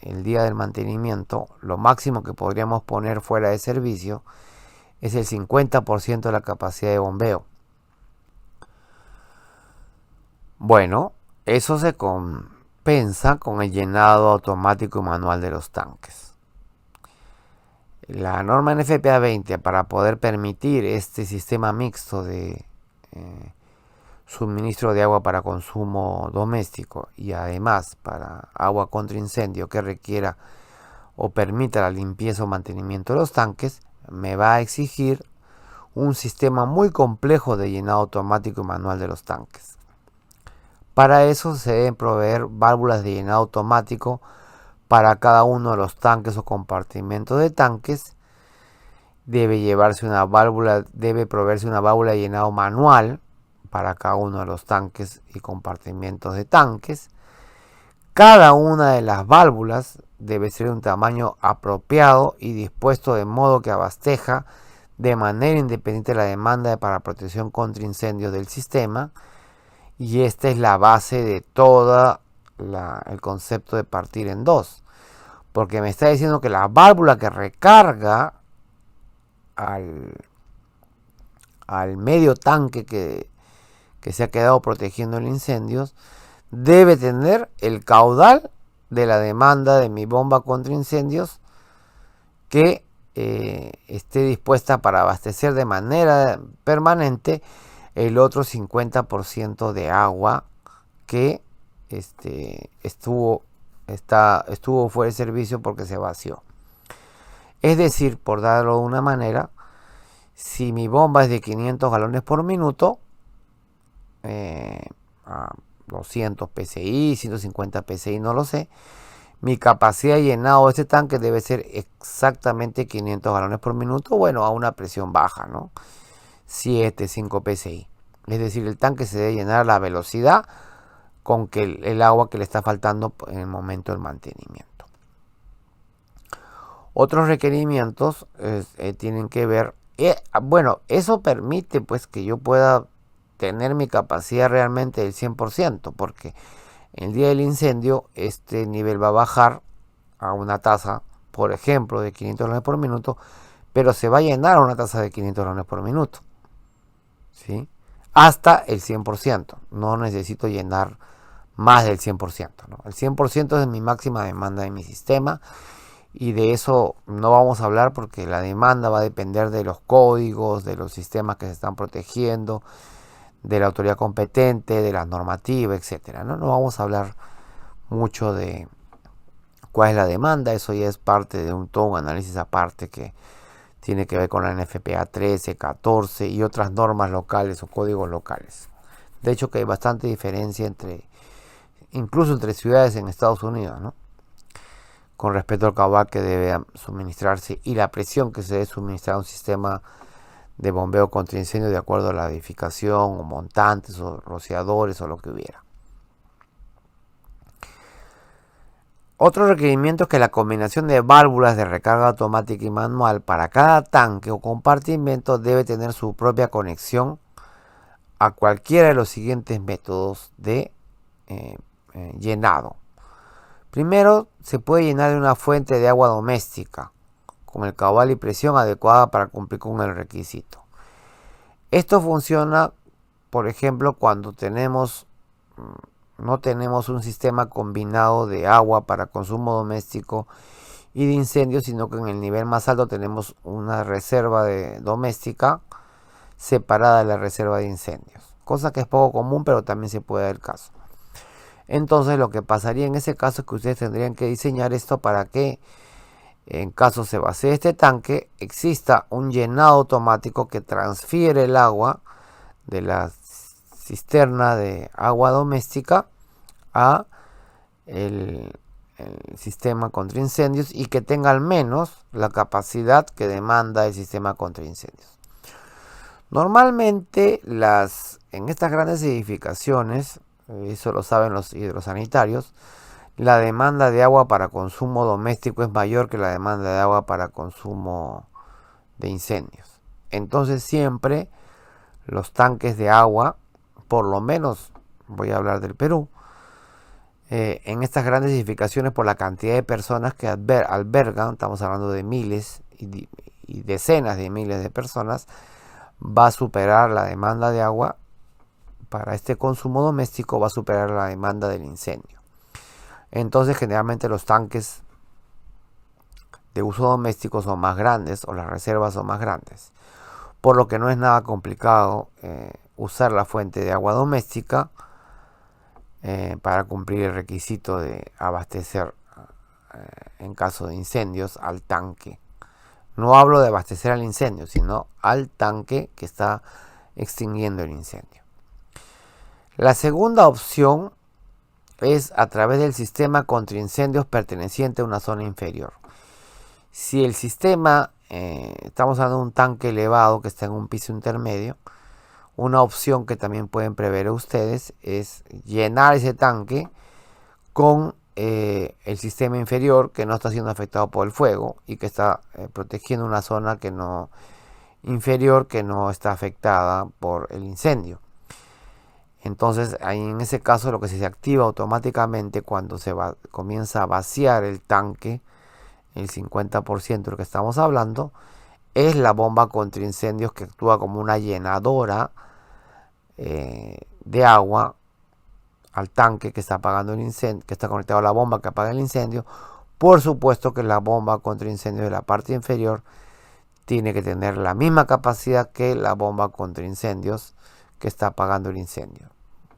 el día del mantenimiento, lo máximo que podríamos poner fuera de servicio es el 50% de la capacidad de bombeo. Bueno, eso se compensa con el llenado automático y manual de los tanques. La norma NFPA 20, para poder permitir este sistema mixto de suministro de agua para consumo doméstico y además para agua contra incendio que requiera o permita la limpieza o mantenimiento de los tanques, me va a exigir un sistema muy complejo de llenado automático y manual de los tanques. Para eso se deben proveer válvulas de llenado automático para cada uno de los tanques o compartimentos de tanques. Debe proveerse una válvula de llenado manual para cada uno de los tanques y compartimentos de tanques. Cada una de las válvulas debe ser de un tamaño apropiado y dispuesto de modo que abastezca de manera independiente de la demanda para protección contra incendios del sistema. Y esta es la base de todo el concepto de partir en dos. Porque me está diciendo que la válvula que recarga al medio tanque que se ha quedado protegiendo los incendios debe tener el caudal de la demanda de mi bomba contra incendios, que esté dispuesta para abastecer de manera permanente el otro 50% de agua que estuvo fuera de servicio porque se vació. Es decir, por darlo de una manera, si mi bomba es de 500 galones por minuto, a 200 psi, 150 psi, no lo sé, mi capacidad de llenado de este tanque debe ser exactamente 500 galones por minuto, bueno, a una presión baja, ¿no? 7, 5 psi. Es decir, el tanque se debe llenar a la velocidad con que el agua que le está faltando en el momento del mantenimiento. Otros requerimientos tienen que ver, bueno, eso permite pues que yo pueda tener mi capacidad realmente del 100%, porque el día del incendio este nivel va a bajar a una tasa, por ejemplo, de 500 galones por minuto, pero se va a llenar a una tasa de 500 galones por minuto, ¿sí? Hasta el 100%. No necesito llenar más del 100%, ¿no? El 100% es mi máxima demanda de mi sistema, y de eso no vamos a hablar porque la demanda va a depender de los códigos, de los sistemas que se están protegiendo, de la autoridad competente, de la normativa, etcétera, ¿no? No vamos a hablar mucho de cuál es la demanda, eso ya es parte de todo un análisis aparte que tiene que ver con la NFPA 13, 14 y otras normas locales o códigos locales. De hecho que hay bastante diferencia incluso entre ciudades en Estados Unidos, ¿no? Con respecto al caudal que debe suministrarse y la presión que se debe suministrar a un sistema de bombeo contra incendio de acuerdo a la edificación o montantes o rociadores o lo que hubiera. Otro requerimiento es que la combinación de válvulas de recarga automática y manual para cada tanque o compartimento debe tener su propia conexión a cualquiera de los siguientes métodos de llenado. Primero, se puede llenar de una fuente de agua doméstica con el caudal y presión adecuada para cumplir con el requisito. Esto funciona, por ejemplo, cuando no tenemos un sistema combinado de agua para consumo doméstico y de incendios, sino que en el nivel más alto tenemos una reserva doméstica separada de la reserva de incendios, cosa que es poco común, pero también se puede dar el caso. Entonces lo que pasaría en ese caso es que ustedes tendrían que diseñar esto para que en caso se vacíe este tanque exista un llenado automático que transfiere el agua de la cisterna de agua doméstica a el sistema contra incendios y que tenga al menos la capacidad que demanda el sistema contra incendios. Normalmente en estas grandes edificaciones, eso lo saben los hidrosanitarios, la demanda de agua para consumo doméstico es mayor que la demanda de agua para consumo de incendios. Entonces siempre los tanques de agua, por lo menos voy a hablar del Perú, en estas grandes edificaciones por la cantidad de personas que albergan, estamos hablando de miles y decenas de miles de personas, va a superar la demanda de agua para este consumo doméstico, va a superar la demanda del incendio. Entonces generalmente los tanques de uso doméstico son más grandes o las reservas son más grandes, por lo que no es nada complicado usar la fuente de agua doméstica para cumplir el requisito de abastecer en caso de incendios al tanque. No hablo de abastecer al incendio, sino al tanque que está extinguiendo el incendio. La segunda opción es a través del sistema contra incendios perteneciente a una zona inferior. Si el sistema, estamos hablando de un tanque elevado que está en un piso intermedio, una opción que también pueden prever ustedes es llenar ese tanque con el sistema inferior que no está siendo afectado por el fuego y que está protegiendo una zona inferior que no está afectada por el incendio. Entonces ahí en ese caso lo que se activa automáticamente cuando comienza a vaciar el tanque, el 50% de lo que estamos hablando, es la bomba contra incendios que actúa como una llenadora de agua al tanque que está apagando el incendio, que está conectado a la bomba que apaga el incendio. Por supuesto que la bomba contra incendios de la parte inferior tiene que tener la misma capacidad que la bomba contra incendios que está apagando el incendio.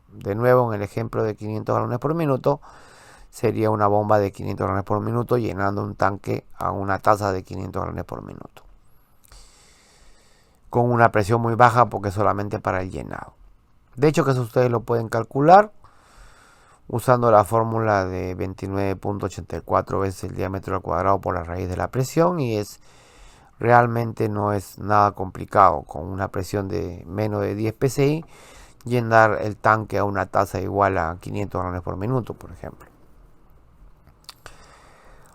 De nuevo, en el ejemplo de 500 galones por minuto, sería una bomba de 500 galones por minuto llenando un tanque a una tasa de 500 galones por minuto, con una presión muy baja porque es solamente para el llenado. De hecho, que eso ustedes lo pueden calcular usando la fórmula de 29.84 veces el diámetro al cuadrado por la raíz de la presión, y realmente no es nada complicado. Con una presión de menos de 10 psi llenar el tanque a una tasa igual a 500 galones por minuto, por ejemplo.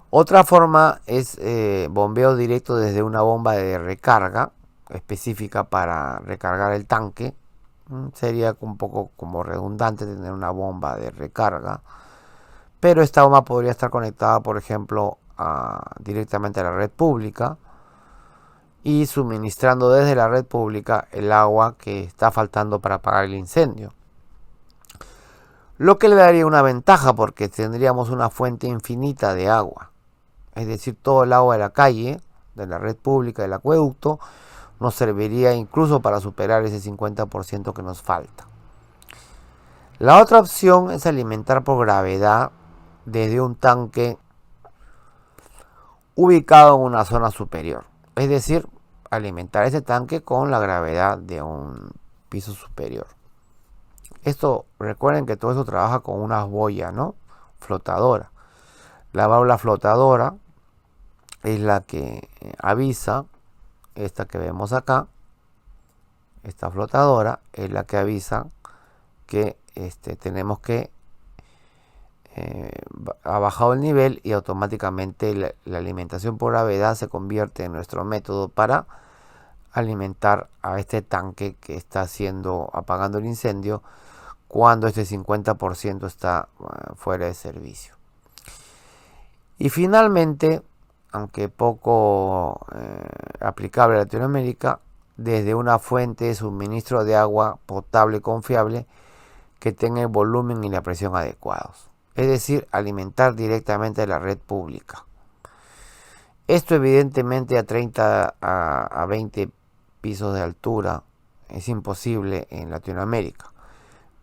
Otra forma es bombeo directo desde una bomba de recarga específica para recargar el tanque Sería un poco como redundante tener una bomba de recarga, pero esta bomba podría estar conectada, por ejemplo, directamente a la red pública y suministrando desde la red pública el agua que está faltando para apagar el incendio. Lo que le daría una ventaja porque tendríamos una fuente infinita de agua. Es decir, todo el agua de la calle, de la red pública, del acueducto, nos serviría incluso para superar ese 50% que nos falta. La otra opción es alimentar por gravedad desde un tanque ubicado en una zona superior. Es decir, alimentar ese tanque con la gravedad de un piso superior. Esto, recuerden que todo eso trabaja con una boya, ¿no? Flotadora. La válvula flotadora es la que avisa, esta que vemos acá, esta flotadora es la que avisa que tenemos que ha bajado el nivel y automáticamente la alimentación por gravedad se convierte en nuestro método para alimentar a este tanque que está apagando el incendio cuando este 50% está fuera de servicio. Y finalmente, aunque poco aplicable a Latinoamérica, desde una fuente de suministro de agua potable confiable que tenga el volumen y la presión adecuados. Es decir, alimentar directamente la red pública. Esto evidentemente a 30 a 20 pisos de altura es imposible en Latinoamérica,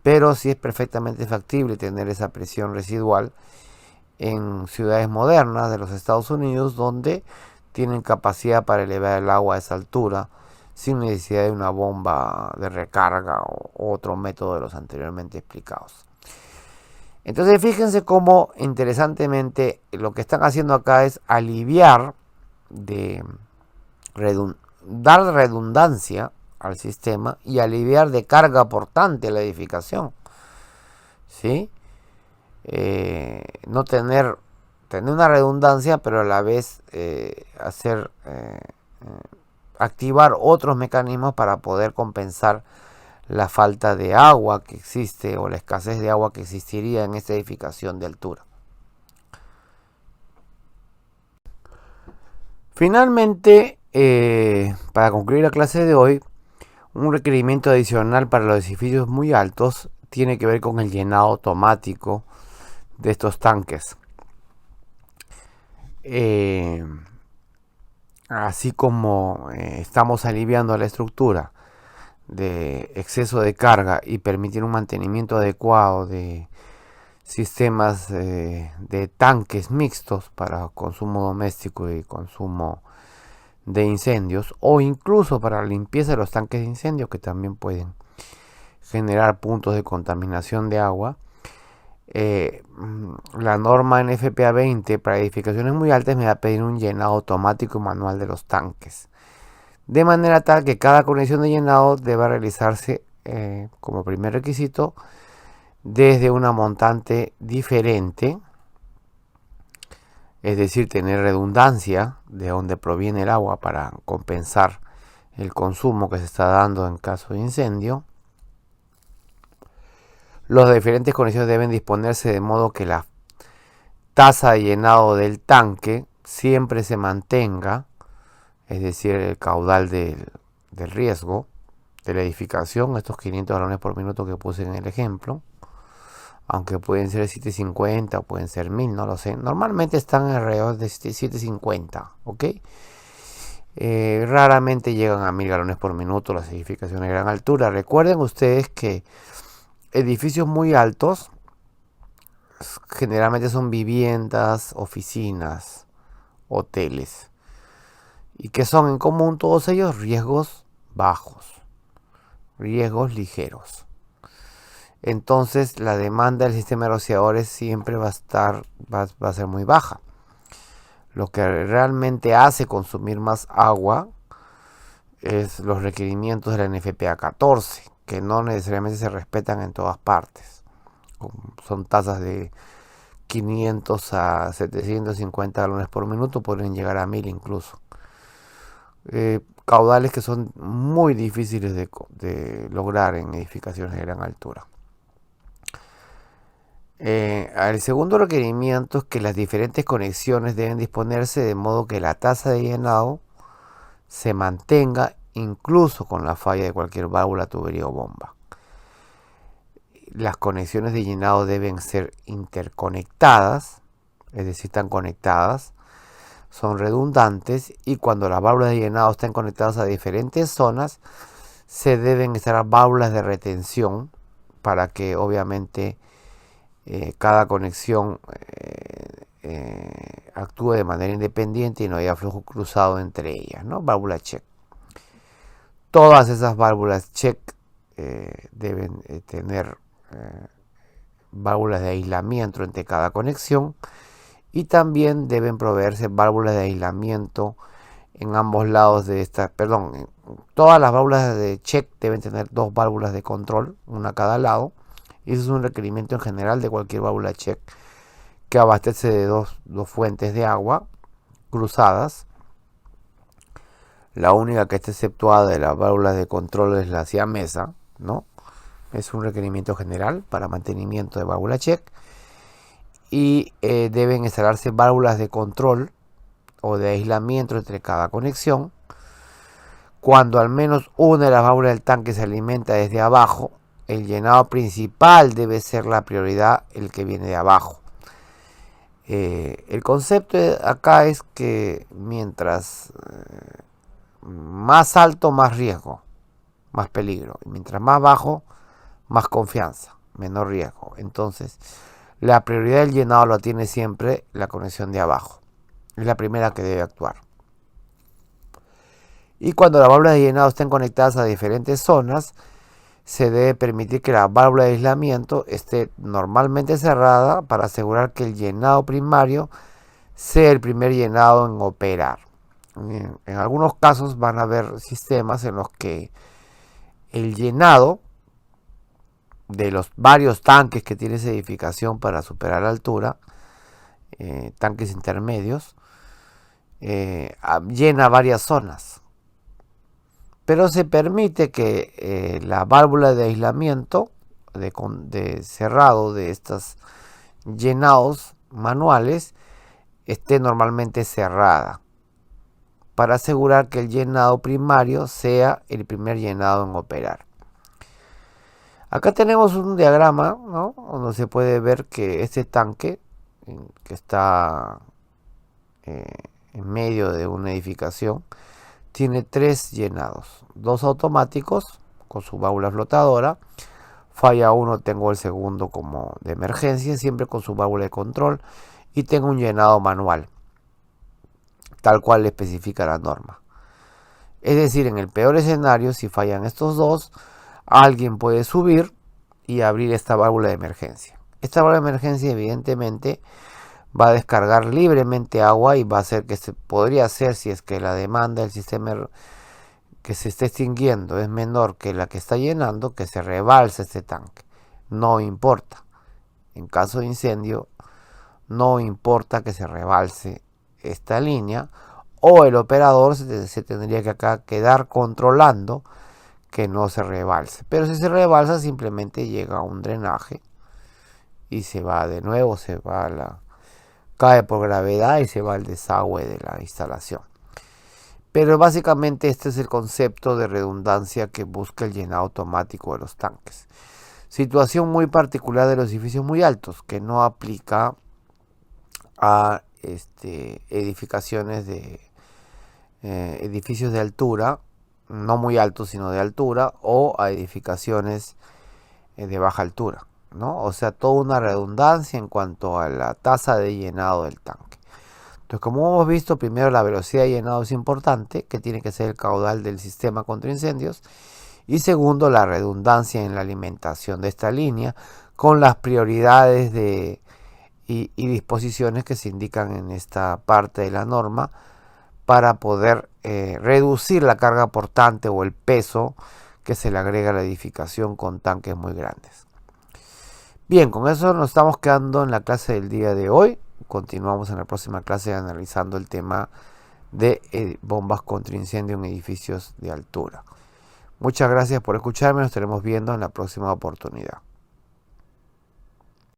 pero sí es perfectamente factible tener esa presión residual en ciudades modernas de los Estados Unidos, donde tienen capacidad para elevar el agua a esa altura sin necesidad de una bomba de recarga o otro método de los anteriormente explicados. Entonces fíjense cómo interesantemente lo que están haciendo acá es aliviar, dar redundancia al sistema y aliviar de carga portante a la edificación, ¿sí? No tener una redundancia, pero a la vez activar otros mecanismos para poder compensar la falta de agua que existe o la escasez de agua que existiría en esta edificación de altura. Finalmente, para concluir la clase de hoy, un requerimiento adicional para los edificios muy altos tiene que ver con el llenado automático de estos tanques. Así como estamos aliviando la estructura de exceso de carga y permitir un mantenimiento adecuado de sistemas de tanques mixtos para consumo doméstico y consumo de incendios, o incluso para la limpieza de los tanques de incendio, que también pueden generar puntos de contaminación de agua. La norma NFPA 20 para edificaciones muy altas me va a pedir un llenado automático y manual de los tanques, de manera tal que cada conexión de llenado deba realizarse como primer requisito desde una montante diferente, es decir, tener redundancia de donde proviene el agua para compensar el consumo que se está dando en caso de incendio. Los diferentes conexiones deben disponerse de modo que la tasa de llenado del tanque siempre se mantenga, es decir, el caudal del riesgo de la edificación, estos 500 galones por minuto que puse en el ejemplo, aunque pueden ser 750 o pueden ser 1000, no lo sé. Normalmente están alrededor de 750, ¿ok? Raramente llegan a 1000 galones por minuto las edificaciones de gran altura. Recuerden ustedes que edificios muy altos generalmente son viviendas, oficinas, hoteles. ¿Y que son en común todos ellos? Riesgos bajos, riesgos ligeros. Entonces la demanda del sistema de rociadores siempre va a ser muy baja. Lo que realmente hace consumir más agua es los requerimientos de la NFPA 14, que no necesariamente se respetan en todas partes. Son tasas de 500 a 750 galones por minuto, pueden llegar a 1000 incluso. caudales que son muy difíciles de lograr en edificaciones de gran altura. El segundo requerimiento es que las diferentes conexiones deben disponerse de modo que la tasa de llenado se mantenga incluso con la falla de cualquier válvula, tubería o bomba. Las conexiones de llenado deben ser interconectadas, es decir, están conectadas, son redundantes, y cuando las válvulas de llenado están conectadas a diferentes zonas, se deben instalar válvulas de retención para que obviamente cada conexión actúe de manera independiente y no haya flujo cruzado entre ellas, ¿no? Válvula check. Todas esas válvulas check deben tener válvulas de aislamiento entre cada conexión, y también deben proveerse válvulas de aislamiento en ambos lados de esta, todas las válvulas de check deben tener dos válvulas de control, una a cada lado, y eso es un requerimiento en general de cualquier válvula check que abastece de dos fuentes de agua cruzadas. La única que está exceptuada de las válvulas de control es la siamesa, ¿no? Es un requerimiento general para mantenimiento de válvula check. Y deben instalarse válvulas de control o de aislamiento entre cada conexión. Cuando al menos una de las válvulas del tanque se alimenta desde abajo, el llenado principal debe ser la prioridad, el que viene de abajo. El concepto acá es que mientras más alto, más riesgo, más peligro. Y mientras más bajo, más confianza, menor riesgo. Entonces, la prioridad del llenado la tiene siempre la conexión de abajo. Es la primera que debe actuar. Y cuando las válvulas de llenado estén conectadas a diferentes zonas, se debe permitir que la válvula de aislamiento esté normalmente cerrada para asegurar que el llenado primario sea el primer llenado en operar. En algunos casos van a haber sistemas en los que el llenado de los varios tanques que tiene esa edificación para superar la altura, tanques intermedios, llena varias zonas. Pero se permite que la válvula de aislamiento de cerrado de estos llenados manuales esté normalmente cerrada para asegurar que el llenado primario sea el primer llenado en operar. Acá tenemos un diagrama, ¿no?, donde se puede ver que este tanque que está en medio de una edificación tiene 3 llenados, 2 automáticos con su válvula flotadora. Falla uno, tengo el segundo como de emergencia, siempre con su válvula de control, y tengo un llenado manual, tal cual le especifica la norma. Es decir, en el peor escenario, si fallan estos dos, alguien puede subir y abrir esta válvula de emergencia. Esta válvula de emergencia evidentemente va a descargar libremente agua y va a hacer que podría ser, si es que la demanda del sistema que se está extinguiendo es menor que la que está llenando, que se rebalse este tanque. No importa. En caso de incendio, no importa que se rebalse esta línea, o el operador se tendría que acá quedar controlando que no se rebalse. Pero si se rebalsa, simplemente llega a un drenaje y se va de nuevo, cae por gravedad y se va al desagüe de la instalación. Pero básicamente este es el concepto de redundancia que busca el llenado automático de los tanques. Situación muy particular de los edificios muy altos, que no aplica a edificaciones de edificios de altura, no muy altos sino de altura, o a edificaciones de baja altura, ¿no? O sea, toda una redundancia en cuanto a la tasa de llenado del tanque. Entonces, como hemos visto, primero la velocidad de llenado es importante, que tiene que ser el caudal del sistema contra incendios, y segundo, la redundancia en la alimentación de esta línea con las prioridades y disposiciones que se indican en esta parte de la norma para poder reducir la carga portante o el peso que se le agrega a la edificación con tanques muy grandes. Bien, con eso nos estamos quedando en la clase del día de hoy. Continuamos en la próxima clase analizando el tema de bombas contra incendio en edificios de altura. Muchas gracias por escucharme, nos estaremos viendo en la próxima oportunidad.